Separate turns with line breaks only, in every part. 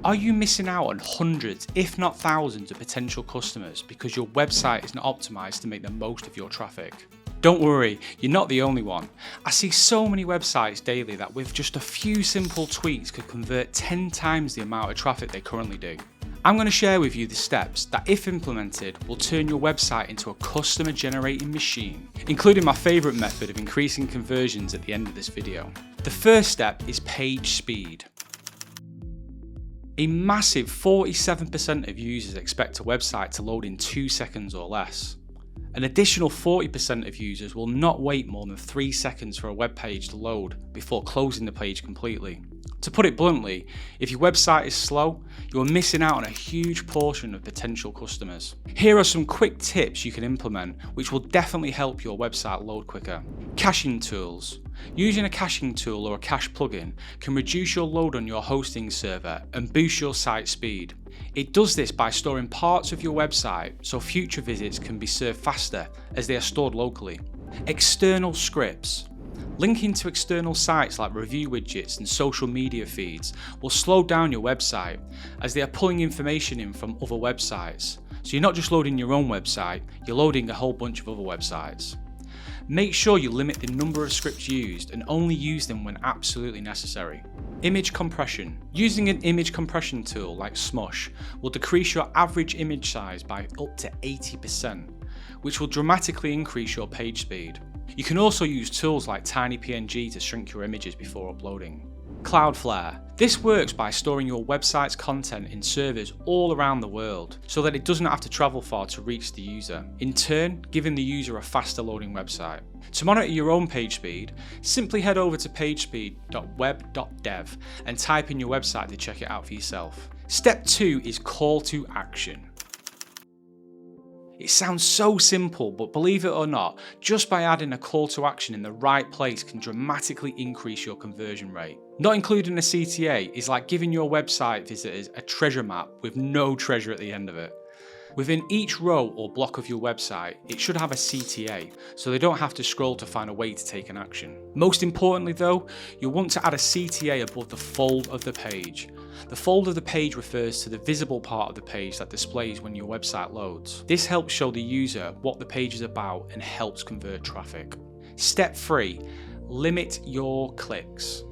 Are you missing out on hundreds, if not thousands, of potential customers because your website isn't optimized to make the most of your traffic? Don't worry, you're not the only one. I see so many websites daily that with just a few simple tweaks could convert 10 times the amount of traffic they currently do. I'm going to share with you the steps that, if implemented, will turn your website into a customer generating machine, including my favourite method of increasing conversions at the end of this video. The first step is page speed. A massive 47% of users expect a website to load in 2 seconds or less. An additional 40% of users will not wait more than 3 seconds for a web page to load before closing the page completely. To put it bluntly, if your website is slow, you are missing out on a huge portion of potential customers. Here are some quick tips you can implement which will definitely help your website load quicker. Caching tools. Using a caching tool or a cache plugin can reduce your load on your hosting server and boost your site speed. It does this by storing parts of your website so future visits can be served faster as they are stored locally. External scripts. Linking to external sites like review widgets and social media feeds will slow down your website as they are pulling information in from other websites. So you're not just loading your own website, you're loading a whole bunch of other websites. Make sure you limit the number of scripts used and only use them when absolutely necessary. Image compression. Using an image compression tool like Smush will decrease your average image size by up to 80%, which will dramatically increase your page speed. You can also use tools like TinyPNG to shrink your images before uploading. Cloudflare. This works by storing your website's content in servers all around the world so that it doesn't have to travel far to reach the user, in turn giving the user a faster loading website. To monitor your own page speed, simply head over to pagespeed.web.dev and type in your website to check it out for yourself. Step 2 is call to action. It sounds so simple, but believe it or not, just by adding a call to action in the right place can dramatically increase your conversion rate. Not including a CTA is like giving your website visitors a treasure map with no treasure at the end of it. Within each row or block of your website, it should have a CTA, so they don't have to scroll to find a way to take an action. Most importantly though, you'll want to add a CTA above the fold of the page. The fold of the page refers to the visible part of the page that displays when your website loads. This helps show the user what the page is about and helps convert traffic. Step 3. Limit your clicks.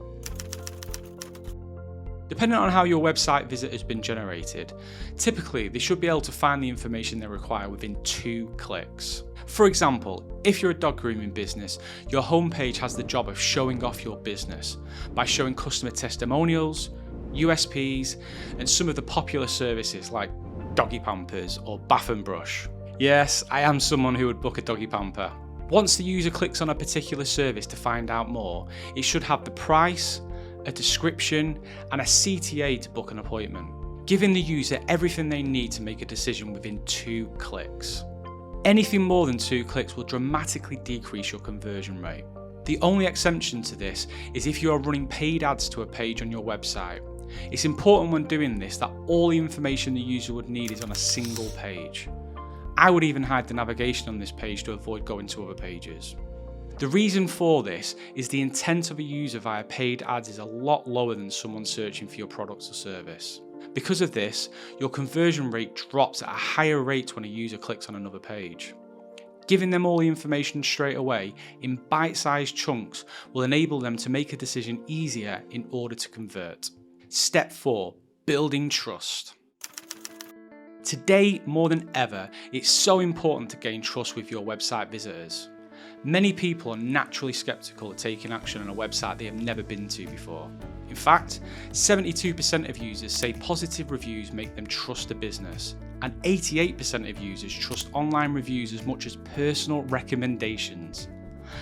Depending on how your website visit has been generated, typically they should be able to find the information they require within 2 clicks. For example, if you're a dog grooming business, your homepage has the job of showing off your business by showing customer testimonials, USPs, and some of the popular services like doggy pampers or bath and brush. Yes, I am someone who would book a doggy pamper. Once the user clicks on a particular service to find out more, it should have the price, a description, and a CTA to book an appointment, giving the user everything they need to make a decision within 2 clicks. Anything more than 2 clicks will dramatically decrease your conversion rate. The only exception to this is if you are running paid ads to a page on your website. It's important when doing this that all the information the user would need is on a single page. I would even hide the navigation on this page to avoid going to other pages. The reason for this is the intent of a user via paid ads is a lot lower than someone searching for your products or service. Because of this, your conversion rate drops at a higher rate when a user clicks on another page. Giving them all the information straight away in bite-sized chunks will enable them to make a decision easier in order to convert. Step 4. Building trust. Today, more than ever, it's so important to gain trust with your website visitors. Many people are naturally skeptical at taking action on a website they have never been to before. In fact, 72% of users say positive reviews make them trust a business, and 88% of users trust online reviews as much as personal recommendations.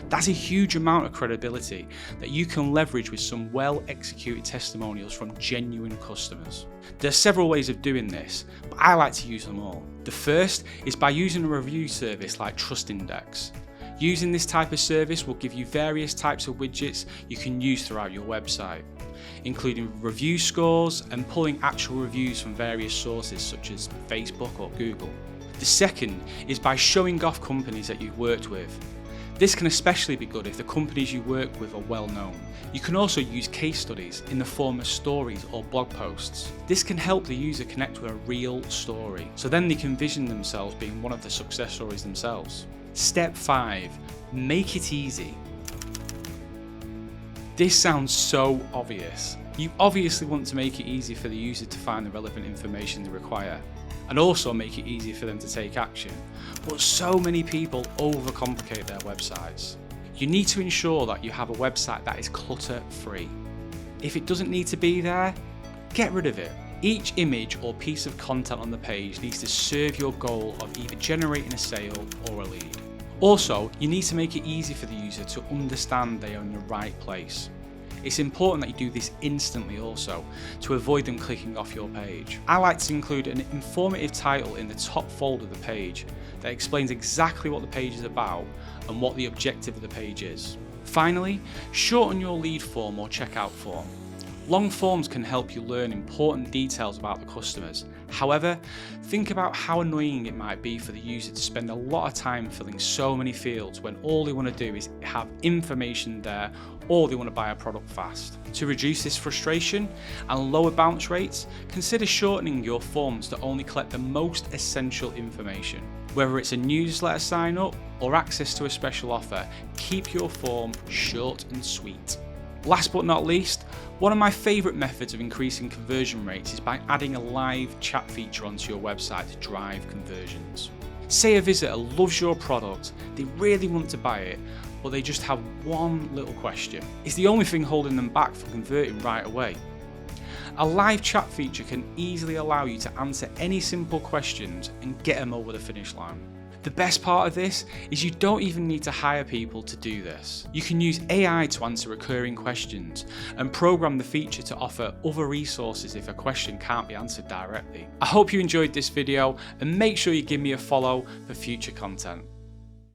That's a huge amount of credibility that you can leverage with some well-executed testimonials from genuine customers. There are several ways of doing this, but I like to use them all. The first is by using a review service like TrustIndex. Using this type of service will give you various types of widgets you can use throughout your website, including review scores and pulling actual reviews from various sources such as Facebook or Google. The second is by showing off companies that you've worked with. This can especially be good if the companies you work with are well known. You can also use case studies in the form of stories or blog posts. This can help the user connect with a real story, so then they can envision themselves being one of the success stories themselves. Step 5. Make it easy. This sounds so obvious. You obviously want to make it easy for the user to find the relevant information they require, and also make it easy for them to take action. But so many people overcomplicate their websites. You need to ensure that you have a website that is clutter-free. If it doesn't need to be there, get rid of it. Each image or piece of content on the page needs to serve your goal of either generating a sale or a lead. Also, you need to make it easy for the user to understand they are in the right place. It's important that you do this instantly also, to avoid them clicking off your page. I like to include an informative title in the top fold of the page that explains exactly what the page is about and what the objective of the page is. Finally, shorten your lead form or checkout form. Long forms can help you learn important details about the customers. However, think about how annoying it might be for the user to spend a lot of time filling so many fields when all they want to do is have information there, or they want to buy a product fast. To reduce this frustration and lower bounce rates, consider shortening your forms to only collect the most essential information. Whether it's a newsletter sign up or access to a special offer, keep your form short and sweet. Last but not least, one of my favourite methods of increasing conversion rates is by adding a live chat feature onto your website to drive conversions. Say a visitor loves your product, they really want to buy it, but they just have one little question. It's the only thing holding them back from converting right away. A live chat feature can easily allow you to answer any simple questions and get them over the finish line. The best part of this is you don't even need to hire people to do this. You can use AI to answer recurring questions and program the feature to offer other resources if a question can't be answered directly. I hope you enjoyed this video and make sure you give me a follow for future content.